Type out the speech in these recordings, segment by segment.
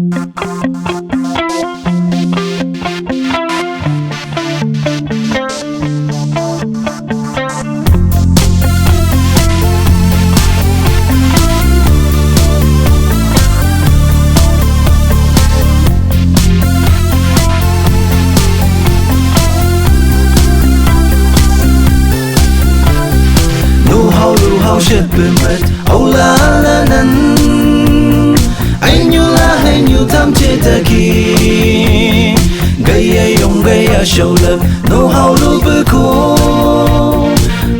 Shit bề mệt âu la la năn anh như la hay như tham chế ta kỳ gây ai yong gây a show love no how lu bơ cô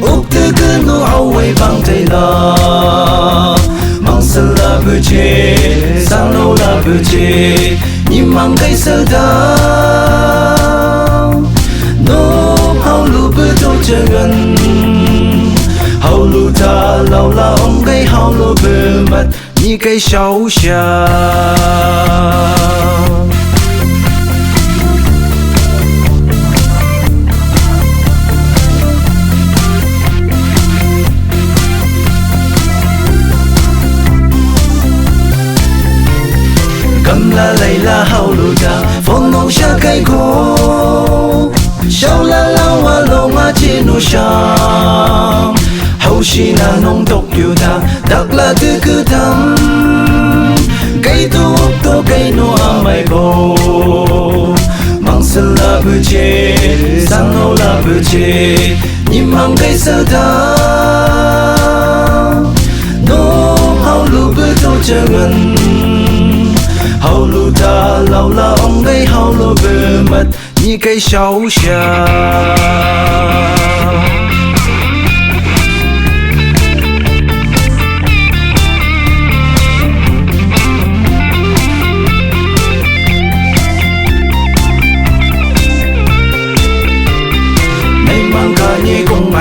ốc tư cứ no how way bang tay la mang sơ la bơ chế sang no la bơ chế nhim mang gây sơ da no how lu bơ đâu chơi gần hậu lu ta lâu la ông gây hậu lu bề mặt như cây sấu xa cầm la lấy la hậu lu ta phong nông xa cây cô sao la lao hoa lô ma chi nu sang hậu shi na nông tộc yêu ta đặc là tư cứ thăm cây tu tô cây no a mai bo mang sân la bự chế sang nô la bự chế nhim mang cây sơ ta no hậu lu bự tô chơi gần hậu lu ta lâu la ông gây hậu lu bự mặt như cây sấu xa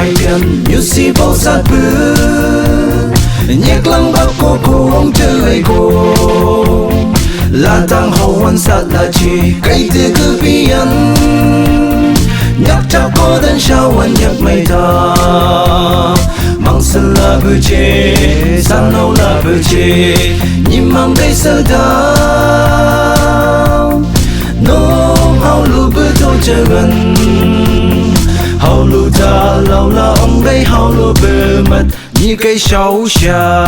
ai tiền như si bao sát bự nhạc lăng bắc cô ông chơi cô là tăng hậu quan sát là chi cây từ cứ bi ăn nhắc cho cô đến sao anh nhắc mày ta mang sân là bự chế sang nâu là bự chế nhìn mang cây sơ đá nó hậu lu bự đâu chơi gần hậu lu ta lâu la ông gây hậu lu bề mặt như cây sấu xa